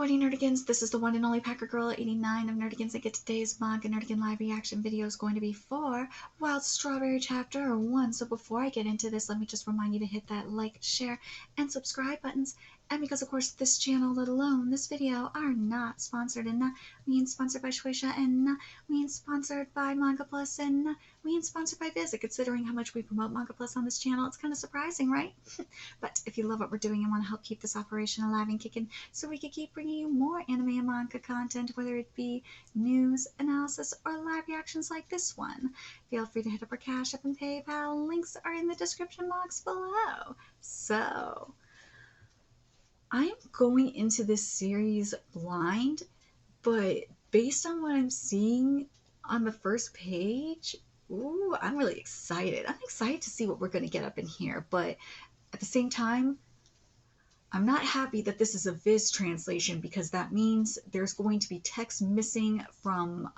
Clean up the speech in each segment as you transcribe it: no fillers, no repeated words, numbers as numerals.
Reporting Nerdigans, this is the one and only Packer Girl 89 of Nerdigans, and today's Manga Nerdigan live reaction video is going to be for Wild Strawberry Chapter 1. So before I get into this, let me just remind you to hit that like, share, and subscribe buttons. And because, of course, this channel, let alone this video, are not sponsored, and not means sponsored by Shueisha, and not means sponsored by Manga Plus, and not means sponsored by Viz. Considering how much we promote Manga Plus on this channel, it's kind of surprising, right? But if you love what we're doing and want to help keep this operation alive and kicking, so we can keep bringing you more anime and manga content, whether it be news, analysis, or live reactions like this one, feel free to hit up our Cash App and PayPal. Links are in the description box below. So I'm going into this series blind, but based on what I'm seeing on the first page, ooh, I'm really excited. I'm excited to see what we're going to get up in here, but at the same time, I'm not happy that this is a Viz translation, because that means there's going to be text missing from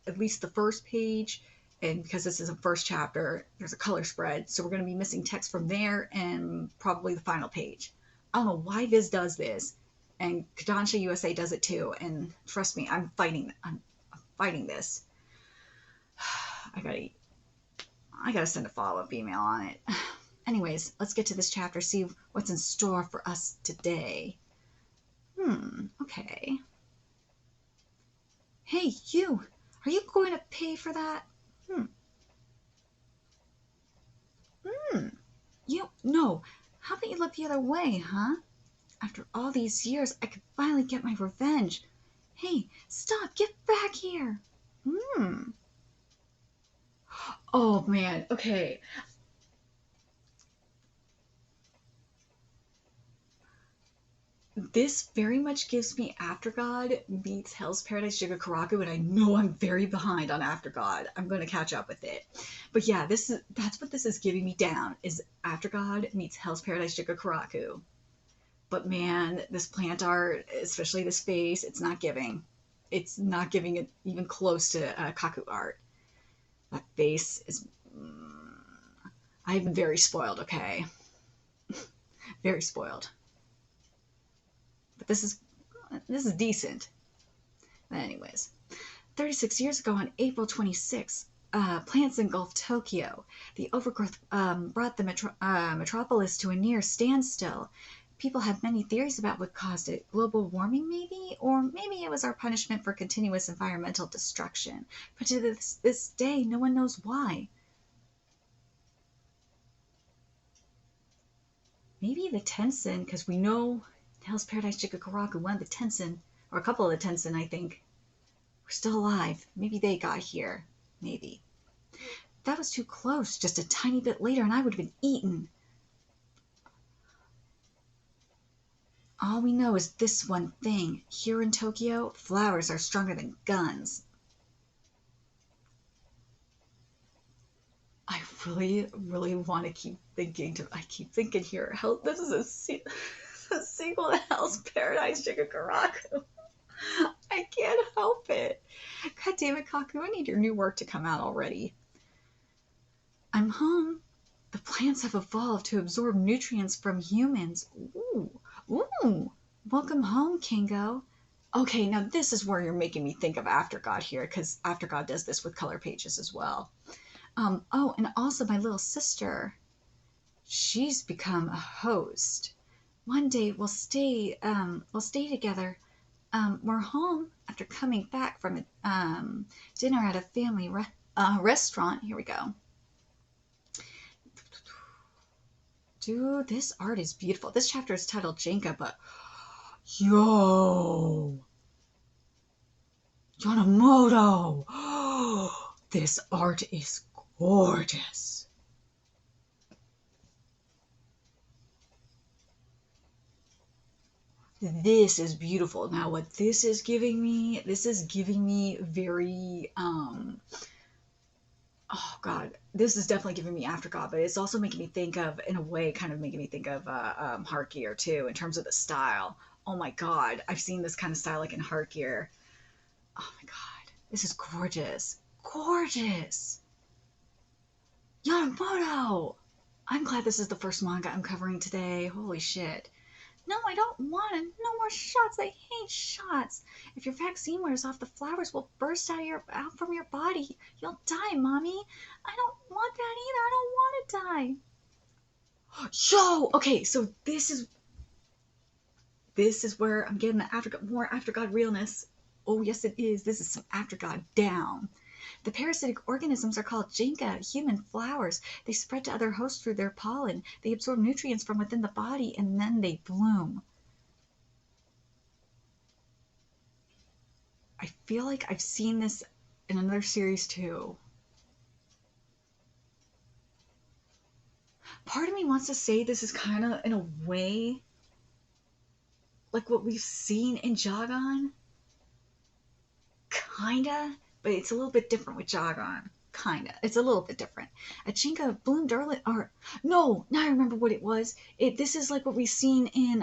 at least the first page, and because this is a first chapter, there's a color spread, so we're going to be missing text from there and probably the final page. I don't know why Viz does this, and Kodansha USA does it too, and trust me, I'm fighting this. I gotta send a follow-up email on it. Anyways, let's get to this chapter, see what's in store for us today. Okay. Hey, you! Are you going to pay for that? No. How about you look the other way, huh? After all these years, I could finally get my revenge. Hey, stop! Get back here! Oh, man. Okay. This very much gives me After God meets Hell's Paradise Jigakuraku, and I know I'm very behind on After God. I'm going to catch up with it. But yeah, that's what this is giving me down, is After God meets Hell's Paradise Jigakuraku. But man, this plant art, especially this face, it's not giving. It's not giving it even close to Kaku art. That face is... I've been very spoiled, okay? Very spoiled. But this is decent. But anyways, 36 years ago on April 26th, plants engulfed Tokyo. The overgrowth brought the metropolis to a near standstill. People have many theories about what caused it. Global warming, maybe? Or maybe it was our punishment for continuous environmental destruction. But to this day, no one knows why. Maybe the Tensen, because we know Hell's Paradise Jigakuraku, one of the Tensen, or a couple of the Tensen, I think, were still alive. Maybe they got here. Maybe. That was too close. Just a tiny bit later and I would have been eaten. All we know is this one thing. Here in Tokyo, flowers are stronger than guns. I really want to keep thinking. I keep thinking here, this is a sequel to Hell's Paradise Jigakuraku. I can't help it. God damn it, Kaku, I need your new work to come out already. I'm home. The plants have evolved to absorb nutrients from humans. Ooh. Welcome home, Kingo. Okay, now this is where you're making me think of After God here, because After God does this with color pages as well. Oh, and also my little sister. She's become a host. One day we'll stay together. We're home after coming back from a dinner at a family restaurant. Here we go. Dude, this art is beautiful. This chapter is titled Jenka, but yo, Yonemoto. This art is gorgeous. This is beautiful. Now what this is giving me very oh god, this is definitely giving me After God, but it's also making me think of, in a way, kind of making me think of Heart Gear too, in terms of the style. Oh my god, I've seen this kind of style like in Heart Gear. Oh my god, this is gorgeous. Gorgeous! Yonemoto! I'm glad this is the first manga I'm covering today. Holy shit. No, I don't want it. No more shots. I hate shots. If your vaccine wears off, the flowers will burst out from your body. You'll die, Mommy. I don't want that either. I don't want to die. Yo, okay, so this is where I'm getting the more after God realness. Oh yes, it is. This is some after God down. The parasitic organisms are called Jinka, human flowers. They spread to other hosts through their pollen. They absorb nutrients from within the body and then they bloom. I feel like I've seen this in another series too. Part of me wants to say this is kind of, in a way, like what we've seen in Jagan. Kinda, but it's a little bit different with Jagan. Kinda. It's a little bit different. A Chinka bloomed early, or no, now I remember what it was. This is like what we've seen in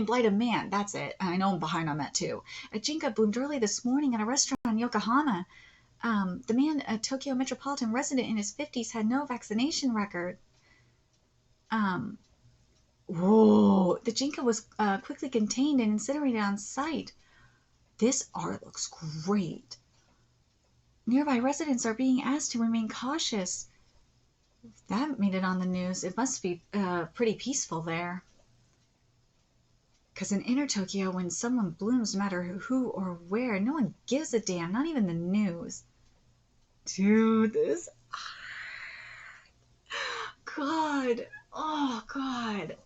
Blight of Man. That's it. I know I'm behind on that too. A Jinka bloomed early this morning at a restaurant in Yokohama. The man, a Tokyo metropolitan resident in his 50s, had no vaccination record. Whoa! The Jinka was quickly contained and incinerated on site. This art looks great. Nearby residents are being asked to remain cautious. If that made it on the news, it must be pretty peaceful there. Because in inner Tokyo, when someone blooms, no matter who or where, no one gives a damn, not even the news. Dude, this... God. Oh, God.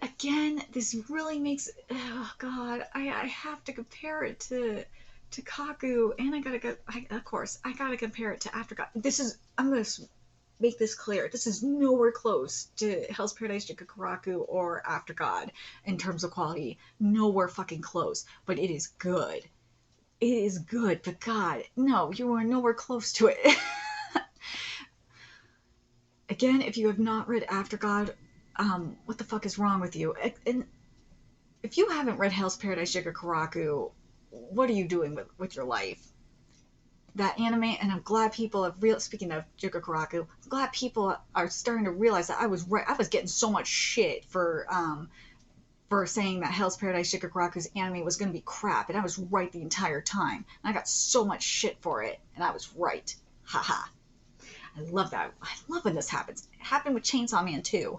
Again, this really makes... Oh, God. I have to compare it to Kaku, and I gotta compare it to Aftergod. I'm gonna make this clear. This is nowhere close to Hell's Paradise Jikakuraku or Aftergod in terms of quality. Nowhere fucking close. But it is good. It is good, but God, no, you are nowhere close to it. Again, if you have not read Aftergod, what the fuck is wrong with you? And if you haven't read Hell's Paradise Jikakuraku, what are you doing with your life? That anime, and I'm glad people have speaking of Jikakuraku, I'm glad people are starting to realize that I was right. I was getting so much shit for saying that Hell's Paradise Jikakuraku's anime was going to be crap, and I was right the entire time. And I got so much shit for it, and I was right. Haha. I love that. I love when this happens. It happened with Chainsaw Man too.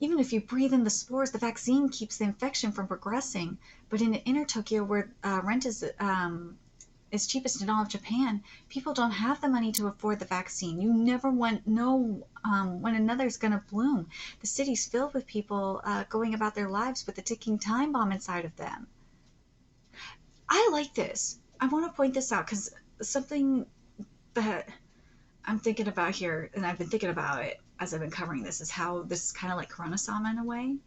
Even if you breathe in the spores, the vaccine keeps the infection from progressing. But in inner Tokyo, where rent is cheapest in all of Japan, people don't have the money to afford the vaccine. You never know when another's going to bloom. The city's filled with people going about their lives with a ticking time bomb inside of them. I like this. I want to point this out because something that I'm thinking about here, and I've been thinking about it as I've been covering this, is how this is kind of like Konosuba in a way.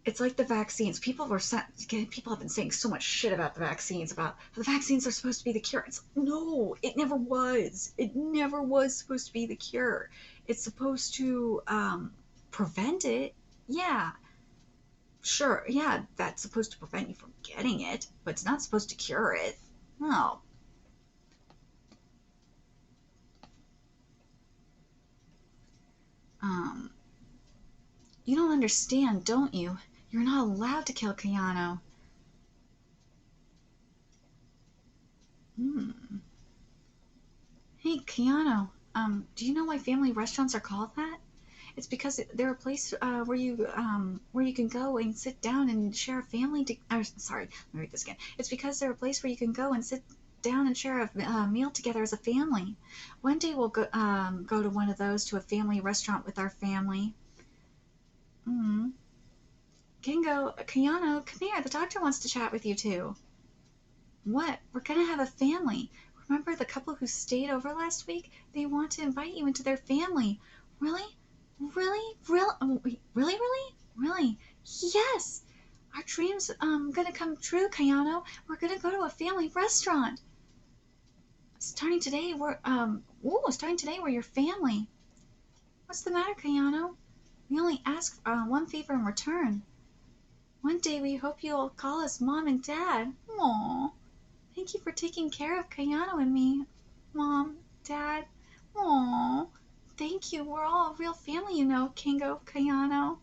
It's like the vaccines. People have been saying so much shit about the vaccines, about the vaccines are supposed to be the cure. No, it never was. It never was supposed to be the cure. It's supposed to prevent it. Yeah, sure. Yeah, that's supposed to prevent you from getting it, but it's not supposed to cure it. No. You don't understand, don't you? You're not allowed to kill Kayano. Hey, Kayano, do you know why family restaurants are called that? It's because they're a place where you can go and sit down and share a family. Sorry, let me read this again. It's because they're a place where you can go and sit down and share a meal together as a family. One day we'll go to one of those, to a family restaurant with our family. Kingo, Kayano, come here. The doctor wants to chat with you too. What? We're gonna have a family. Remember the couple who stayed over last week? They want to invite you into their family. Really? Really? Really? Yes! Our dream's gonna come true, Kayano. We're gonna go to a family restaurant. Starting today, we're your family. What's the matter, Kayano? We only ask one favor in return. One day we hope you'll call us Mom and Dad. Aww. Thank you for taking care of Kayano and me Mom, Dad. Aww. Thank you. We're all a real family, you know, Kingo, Kayano.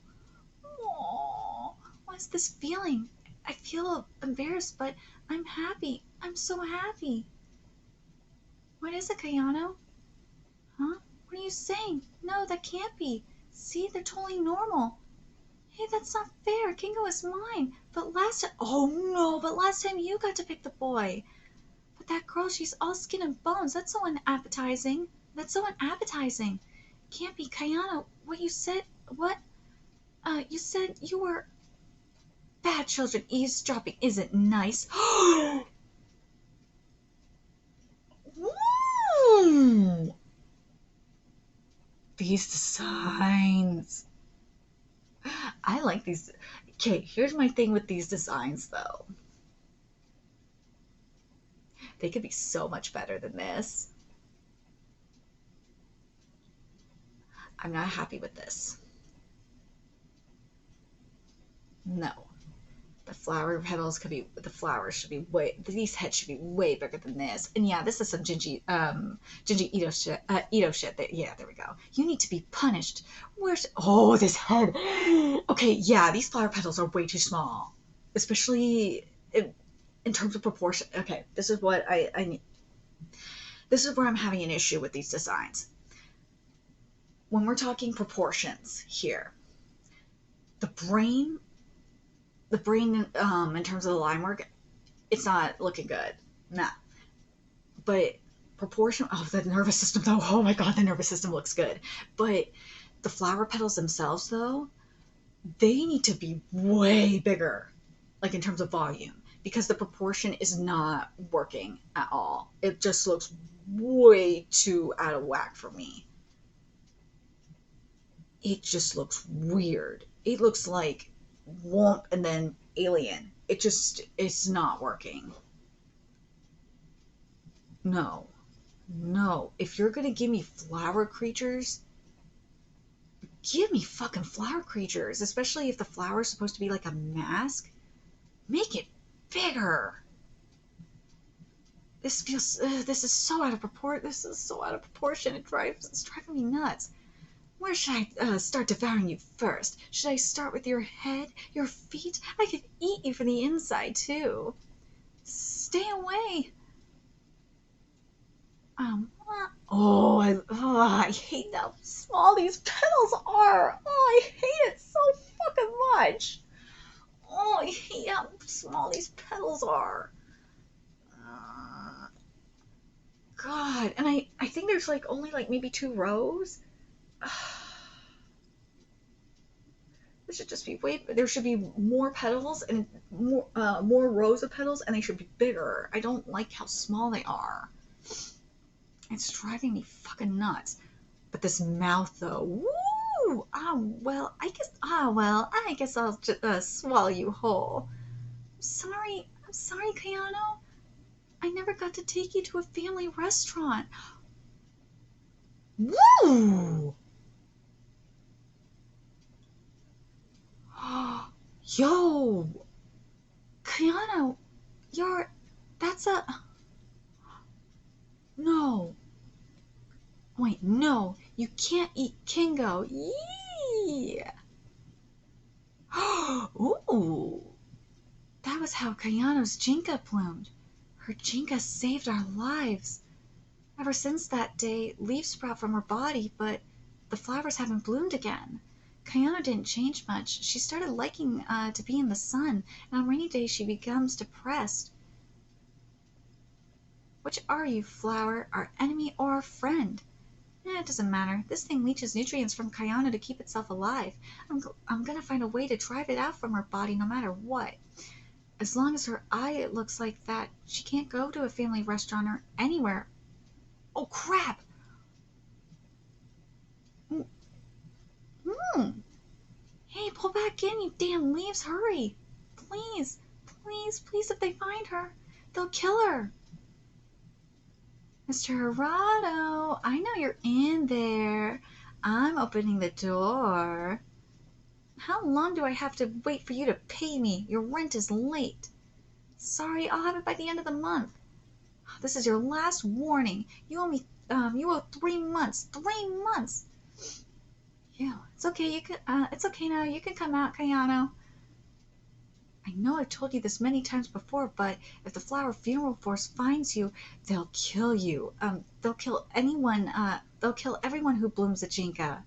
Aww. What's this feeling? I feel embarrassed, but I'm happy. I'm so happy. What is it, Kayano? Huh? What are you saying? No, that can't be. See, they're totally normal. Hey, that's not fair. Kingo is mine. But last time... Oh, no, but last time you got to pick the boy. But that girl, she's all skin and bones. That's so unappetizing. That's so unappetizing. Can't be. Kayano, what you said... What? You said you were... Bad children eavesdropping isn't nice. Ooh. These designs. I like these. Okay, here's my thing with these designs, though. They could be so much better than this. I'm not happy with this. No. The flower petals could be, the flowers should be way, these heads should be way bigger than this. And yeah, this is some Jinji Ito shit, yeah, there we go. You need to be punished. Where's, oh, this head. Okay, yeah, these flower petals are way too small. Especially in terms of proportion. Okay, this is what I need. This is where I'm having an issue with these designs. When we're talking proportions here, the brain in terms of the line work, it's not looking good. Nah. But proportion, oh, the nervous system though, oh my god, the nervous system looks good. But the flower petals themselves though, they need to be way bigger, like in terms of volume, because the proportion is not working at all. It just looks way too out of whack for me. It just looks weird. It looks like Womp and then Alien. It's not working. No. No. If you're gonna give me flower creatures, give me fucking flower creatures. Especially if the flower is supposed to be like a mask. Make it bigger. This feels, this is so out of proportion. This is so out of proportion. It's driving me nuts. Where should I start devouring you first? Should I start with your head, your feet? I could eat you from the inside, too. Stay away. I hate how small these petals are. Oh, I hate it so fucking much. Oh, I hate how small these petals are. God, and I think there's like only like maybe 2 rows. There should just be there should be more petals and more rows of petals, and they should be bigger. I don't like how small they are. It's driving me fucking nuts. But this mouth though, woo! I guess I'll just swallow you whole. I'm sorry, Kayano. I never got to take you to a family restaurant. Woo! Yo! Kayano, that's a... No. Wait, no. You can't eat Kingo. Yeah. Ooh. That was how Kayano's Jinka bloomed. Her Jinka saved our lives. Ever since that day, leaves sprout from her body, but the flowers haven't bloomed again. Kayano didn't change much. She started liking to be in the sun, and on rainy days she becomes depressed. Which are you, flower, our enemy or our friend? It doesn't matter. This thing leaches nutrients from Kayano to keep itself alive. I'm gonna find a way to drive it out from her body no matter what. As long as her eye looks like that, she can't go to a family restaurant or anywhere. Oh, crap! Hey, pull back in, you damn leaves, hurry! Please, please, please, if they find her, they'll kill her. Mr. Hirado, I know you're in there. I'm opening the door. How long do I have to wait for you to pay me? Your rent is late. Sorry, I'll have it by the end of the month. This is your last warning. You owe me, you owe 3 months. 3 months! Yeah, it's okay, it's okay now. You can come out, Kayano. I know I've told you this many times before, but if the Flower Funeral Force finds you, they'll kill you. They'll kill anyone, they'll kill everyone who blooms a Jinka.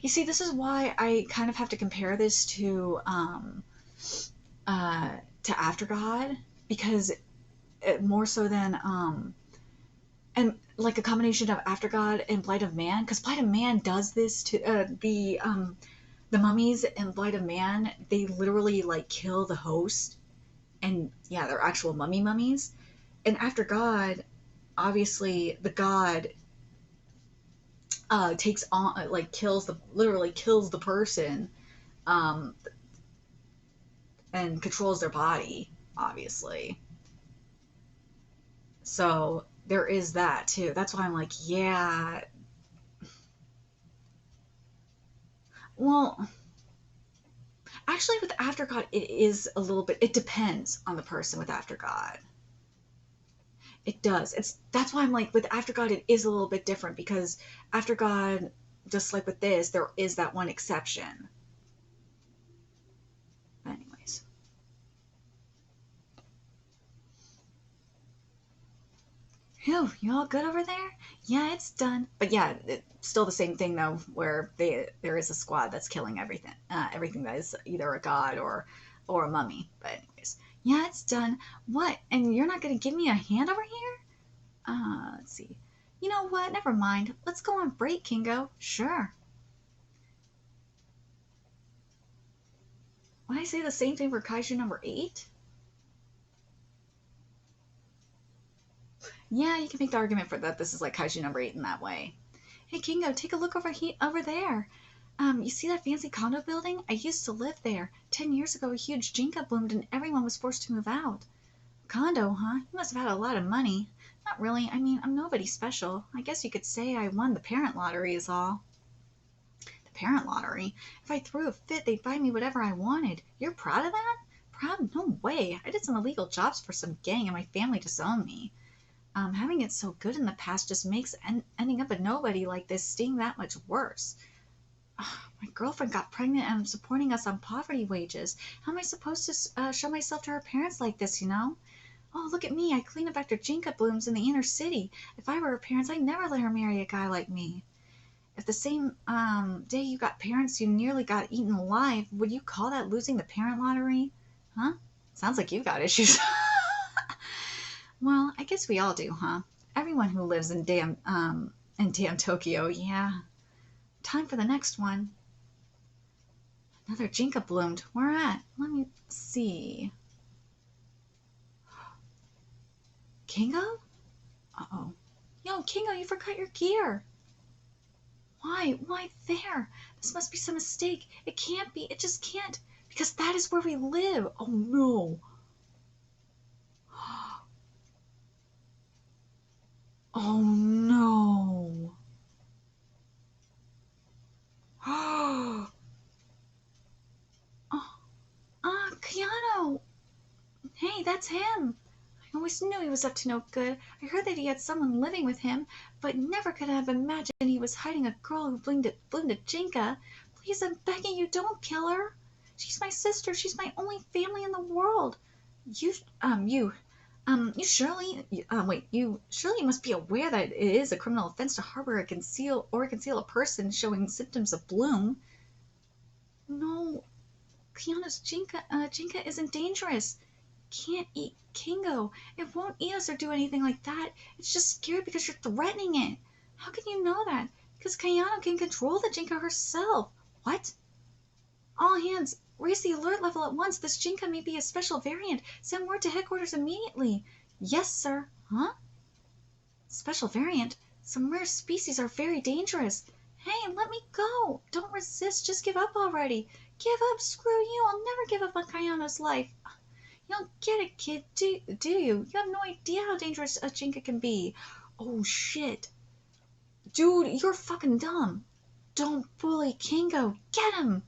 You see, this is why I kind of have to compare this to After God, because more so than and like a combination of After God and Blight of Man, because Blight of Man does this to the mummies in Blight of Man. They literally like kill the host, and yeah, they're actual mummies. And After God, obviously the god takes on like literally kills the person, um, and controls their body, obviously. So there is that too. That's why I'm like, yeah. Well, actually, with After God, it is a little bit. It depends on the person with After God. It does. That's why I'm like, with After God, it is a little bit different, because After God, just like with this, there is that one exception. Anyways. Phew, you all good over there? Yeah, it's done. But yeah, it's still the same thing though, where there is a squad that's killing everything that is either a god or a mummy. But anyways, yeah, it's done. What? And you're not gonna give me a hand over here? Let's see. You know what? Never mind. Let's go on break, Kingo. Sure. Would I say the same thing for Kaiju number 8? Yeah, you can make the argument for that. This is like Kaiju number 8 in that way. Hey, Kingo, take a look over there. You see that fancy condo building? I used to live there. 10 years ago, a huge jinka bloomed and everyone was forced to move out. Condo, huh? You must have had a lot of money. Not really. I mean, I'm nobody special. I guess you could say I won the parent lottery is all. The parent lottery? If I threw a fit, they'd buy me whatever I wanted. You're proud of that? Proud? No way. I did some illegal jobs for some gang and my family disowned me. Having it so good in the past just makes ending up a nobody like this sting that much worse. My girlfriend got pregnant and I'm supporting us on poverty wages. How am I supposed to show myself to her parents like this, you know? Oh, look at me. I clean up after Jinka blooms in the inner city. If I were her parents, I'd never let her marry a guy like me. If the same day you got parents you nearly got eaten alive, would you call that losing the parent lottery? Huh? Sounds like you've got issues. Well, I guess we all do, huh? Everyone who lives in damn Tokyo, yeah. Time for the next one. Another Jinka bloomed. Where at? Let me see. Kingo? Uh-oh. Yo, Kingo, you forgot your gear. Why? Why there? This must be some mistake. It can't be. It just can't. Because that is where we live. Oh, no. Oh, no. Oh, Keanu. Hey, that's him. I always knew he was up to no good. I heard that he had someone living with him, but never could have imagined he was hiding a girl who bloomed a Jinka. Please, I'm begging you, don't kill her. She's my sister. She's my only family in the world. You surely must be aware that it is a criminal offense to harbor or conceal a person showing symptoms of bloom. No, Kiana's Jinka isn't dangerous. Can't eat Kingo. It won't eat us or do anything like that. It's just scared because you're threatening it. How can you know that? Because Kayano can control the Jinka herself. What? All hands, raise the alert level at once. This Jinka may be a special variant. Send word to headquarters immediately. Yes, sir. Huh? Special variant? Some rare species are very dangerous. Hey, let me go. Don't resist. Just give up already. Give up? Screw you. I'll never give up on Kayano's life. You don't get it, kid, do you? You have no idea how dangerous a Jinka can be. Oh, shit. Dude, you're fucking dumb. Don't bully Kingo. Get him.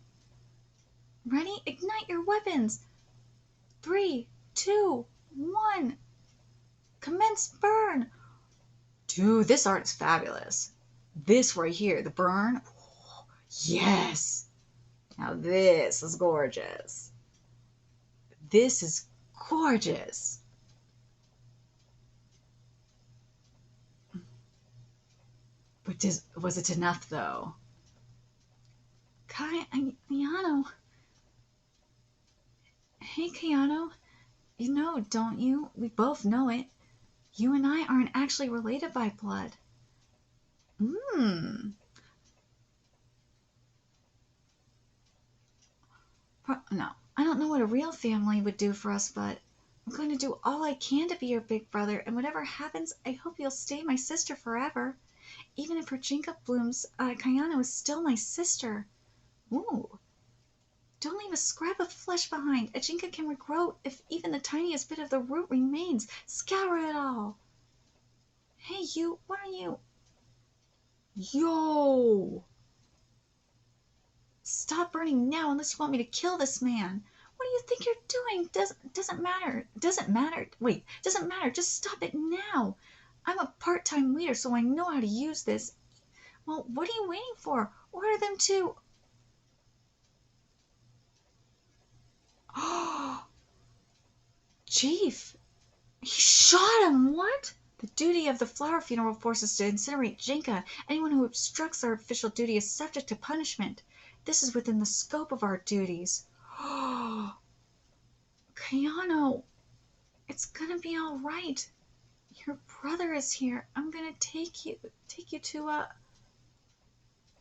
Ready? Ignite your weapons. 3, 2, 1. Commence burn. Dude, this art is fabulous. This right here, the burn. Oh, yes. Now this is gorgeous. This is gorgeous. But was it enough though? Kayano. Hey, Kayano. You know, don't you? We both know it. You and I aren't actually related by blood. No, I don't know what a real family would do for us, but I'm going to do all I can to be your big brother, and whatever happens, I hope you'll stay my sister forever. Even if her Jinka blooms, Kayano is still my sister. Ooh. Don't leave a scrap of flesh behind. A Jinka can regrow if even the tiniest bit of the root remains. Scour it all. Hey, you, what are you? Yo! Stop burning now unless you want me to kill this man. What do you think you're doing? Doesn't matter. Doesn't matter. Wait, doesn't matter. Just stop it now. I'm a part-time leader, so I know how to use this. Well, what are you waiting for? Order them to... Oh, Chief, he shot him. What? The duty of the Flower Funeral Force is to incinerate Jinka. Anyone who obstructs our official duty is subject to punishment. This is within the scope of our duties. Oh, Kayano, it's gonna be all right. Your brother is here. I'm gonna take you to a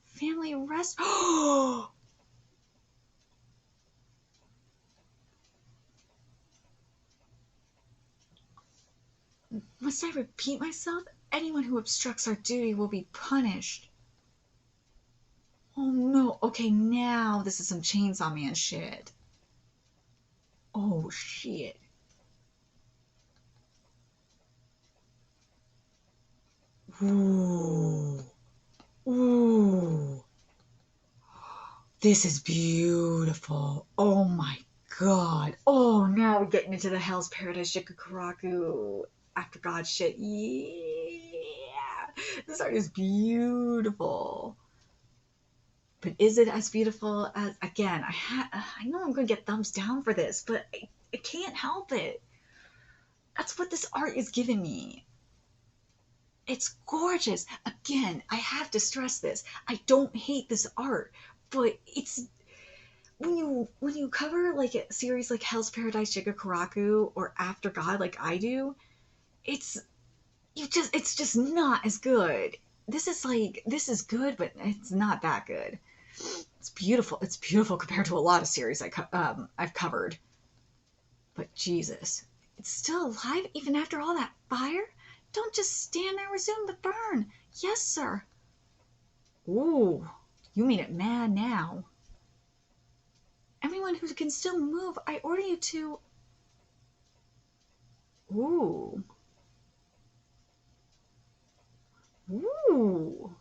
family rest. Oh. Must I repeat myself? Anyone who obstructs our duty will be punished. Oh no. Okay, now this is some Chainsaw Man shit. Oh shit. Ooh. Ooh. This is beautiful. Oh my god. Oh, now we're getting into the Hell's Paradise Shikakuraku After God shit. Yeah. This art is beautiful. But is it as beautiful as, again, I know I'm going to get thumbs down for this, but I can't help it. That's what this art is giving me. It's gorgeous. Again, I have to stress this. I don't hate this art, but it's when you cover like a series like Hell's Paradise Shigakuraku or After God like I do, it's just not as good. This is good, but it's not that good. It's beautiful. It's beautiful compared to a lot of series I've covered. But Jesus, it's still alive even after all that fire? Don't just stand there and resume the burn. Yes, sir. Ooh, you mean it mad now. Everyone who can still move, I order you to... Ooh. Ooh.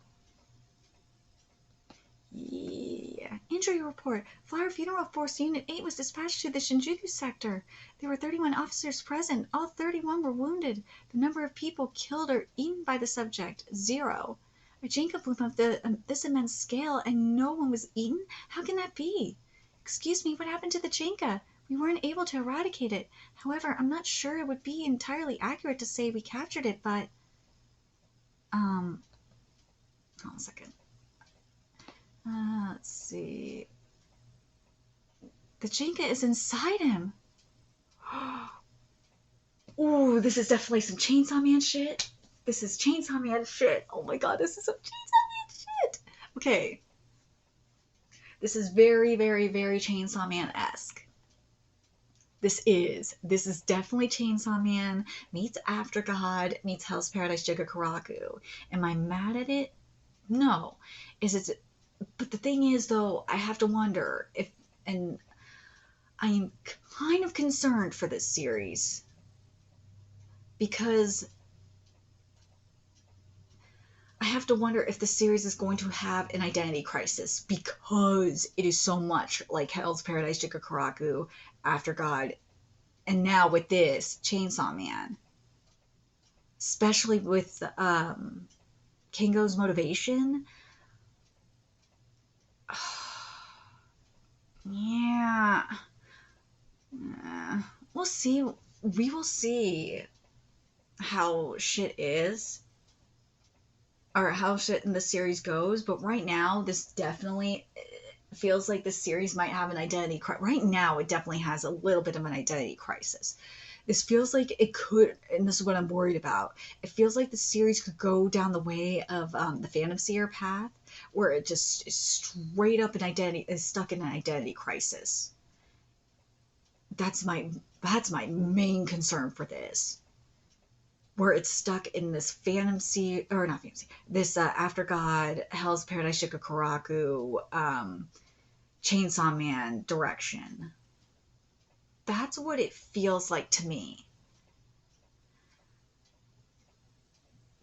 Yeah. Injury report. Flower Funeral Force Unit 8 was dispatched to the Shinjuku sector. There were 31 officers present. All 31 were wounded. The number of people killed or eaten by the subject, 0. A Jinka bloom of this immense scale and no one was eaten? How can that be? Excuse me, what happened to the Jinka? We weren't able to eradicate it. However, I'm not sure it would be entirely accurate to say we captured it, but... Hold on a second. Let's see. The Jinka is inside him. Ooh, this is definitely some Chainsaw Man shit. This is Chainsaw Man shit. Oh my god, this is some Chainsaw Man shit. Okay. This is very, very, very Chainsaw Man-esque. This is definitely Chainsaw Man meets After God meets Hell's Paradise Jigakuraku. Am I mad at it? No. But the thing is, though, I have to wonder if, and I am kind of concerned for this series because I have to wonder if the series is going to have an identity crisis because it is so much like Hell's Paradise, Jigakaraku, After God, and now with this Chainsaw Man, especially with Kingo's motivation. Yeah. We'll see. We will see how shit is, or how shit in the series goes. But right now, this definitely feels like the series might have an identity crisis. Right now, it definitely has a little bit of an identity crisis. This feels like it could, and this is what I'm worried about. It feels like the series could go down the way of the Phantom Seer path, where it just is straight up an identity is stuck in an identity crisis. That's my main concern for this, where it's stuck in this Phantom Seer, or not Phantom Seer, this After God, Hell's Paradise, Shikakuraku, Chainsaw Man direction. That's what it feels like to me.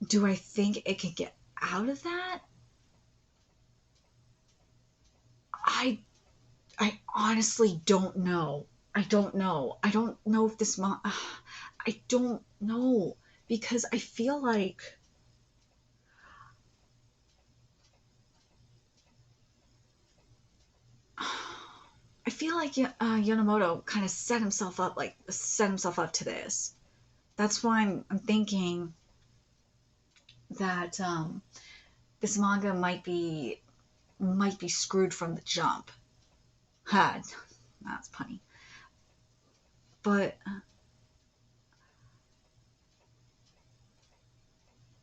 Do I think it can get out of that? I I honestly don't know. I don't know. I don't know if this I don't know, because I feel like Yonemoto kind of set himself up to this. That's why I'm thinking that this manga might be screwed from the jump. Ha, that's punny. But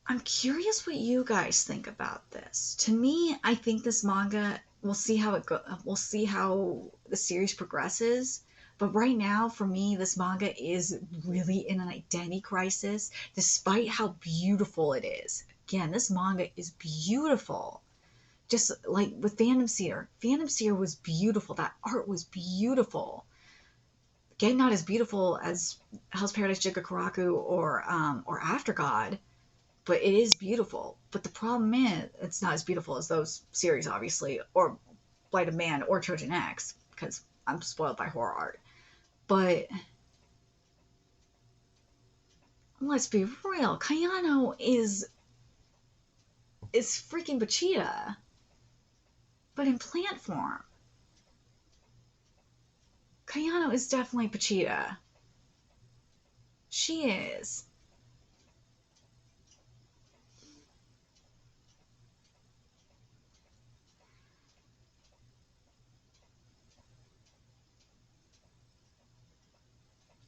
I'm curious what you guys think about this. To me, I think this manga, we'll see how it go. We'll see how the series progresses. But right now, for me, this manga is really in an identity crisis, despite how beautiful it is. Again, this manga is beautiful. Just like with Phantom Seer. Phantom Seer was beautiful. That art was beautiful. Again, not as beautiful as Hell's Paradise, Jigakaraku, or After God, but it is beautiful. But the problem is, it's not as beautiful as those series, obviously, or Blight of Man or Trojan X, because I'm spoiled by horror art. But let's be real, Kayano is freaking Vegeta, but in plant form. Kayano is definitely Vegeta. She is.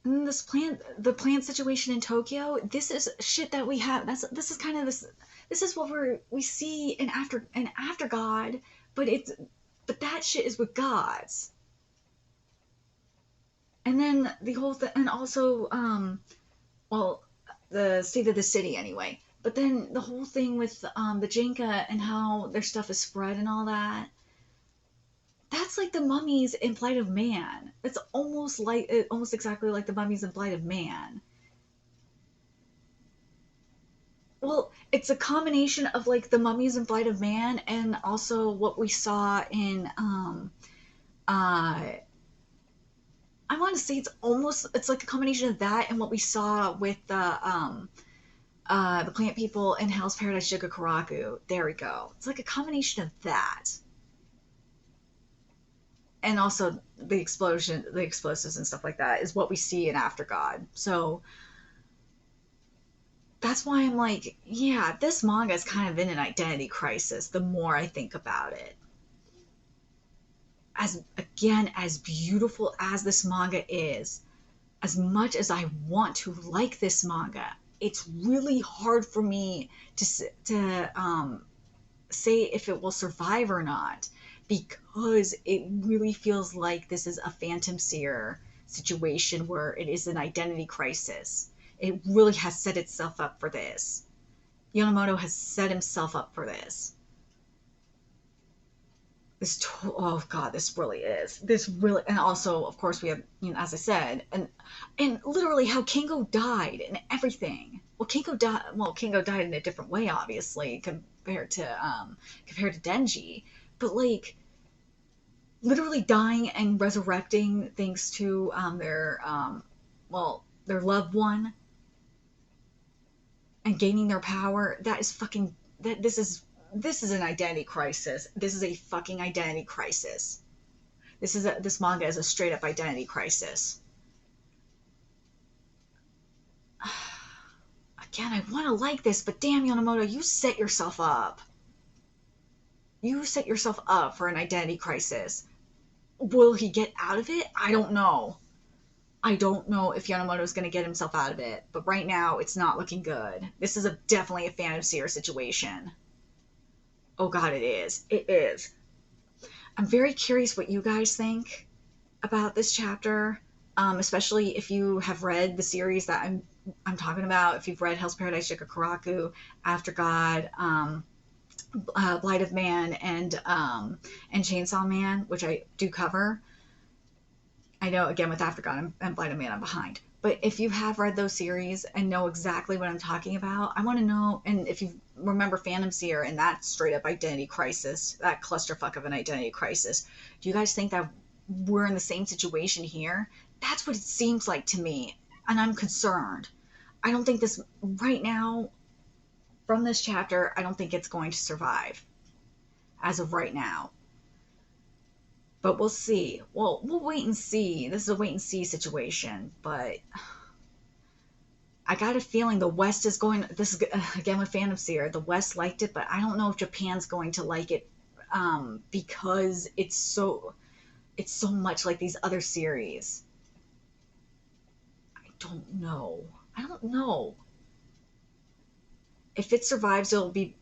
And the plant situation in Tokyo, this is shit that we have. This is kind of this. This is what we see in After God, but that shit is with gods. And then the whole thing, and also well, the state of the city anyway. But then the whole thing with the Jinka and how their stuff is spread and all that. That's like the mummies in Blight of Man. It's almost exactly like the mummies in Blight of Man. Well, it's a combination of like the mummies in Blight of Man and also what we saw in I want to say it's like a combination of that and what we saw with the plant people in Hell's Paradise, Jigakaraku. There we go. It's like a combination of that. And also the explosives and stuff like that is what we see in After God. So that's why I'm like, yeah, this manga is kind of in an identity crisis the more I think about it. As beautiful as this manga is, as much as I want to like this manga, it's really hard for me to say if it will survive or not, because it really feels like this is a Phantom Seer situation where it is an identity crisis. It really has set itself up for this. Yonemoto has set himself up for this. Oh god, this really, and also of course we have, as I said, and literally how Kingo died and everything. Kingo died in a different way, obviously, compared to Denji, but like literally dying and resurrecting thanks to their loved one, and gaining their power. That is fucking that this is an identity crisis. This is a fucking identity crisis. This manga is a straight up identity crisis. Again, I want to like this, but damn, Yonemoto, you set yourself up. You set yourself up for an identity crisis. Will he get out of it? I don't know. I don't know if Yonemoto is going to get himself out of it, but right now it's not looking good. This is definitely a Phantom Seer situation. Oh god, it is. It is. I'm very curious what you guys think about this chapter, especially if you have read the series that I'm talking about. If you've read Hell's Paradise Shikakuraku, After God, Blight of Man, and Chainsaw Man, which I do cover. I know, again, with After God and Blight of Man, I'm behind. But if you have read those series and know exactly what I'm talking about, I want to know. And if you remember Phantom Seer and that straight up identity crisis, that clusterfuck of an identity crisis, do you guys think that we're in the same situation here? That's what it seems like to me. And I'm concerned. I don't think this, right now, from this chapter, I don't think it's going to survive as of right now. But we'll see. Well, we'll wait and see. This is a wait and see situation, but I got a feeling the West is going. This is again with Phantom Seer. The West liked it, but I don't know if Japan's going to like it, because it's so much like these other series. I don't know. I don't know. If it survives, it'll be.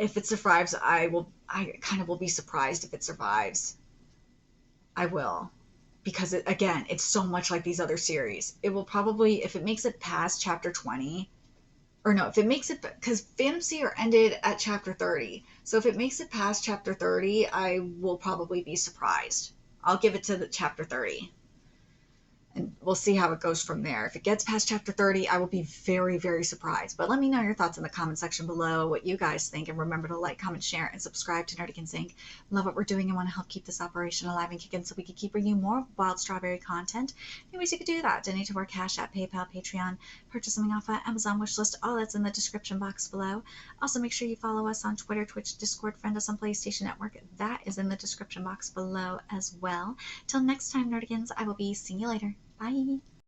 If it survives, I will. I kind of will be surprised if it survives. I will, because again, it's so much like these other series. It will probably, if it makes it past chapter 20, or no, if it makes it, because Phantom Seer ended at chapter 30. So if it makes it past chapter 30, I will probably be surprised. I'll give it to the chapter 30. And we'll see how it goes from there. If it gets past chapter 30, I will be very, very surprised. But let me know your thoughts in the comment section below, what you guys think. And remember to like, comment, share, and subscribe to Nerdykins Inc. Love what we're doing and want to help keep this operation alive and kicking so we can keep bringing you more wild strawberry content. Anyways, you could do that. Donate to our Cash App, PayPal, Patreon, purchase something off our Amazon wishlist. All that's in the description box below. Also, make sure you follow us on Twitter, Twitch, Discord, friend us on PlayStation Network. That is in the description box below as well. Till next time, Nerdykins, I will be seeing you later. Bye.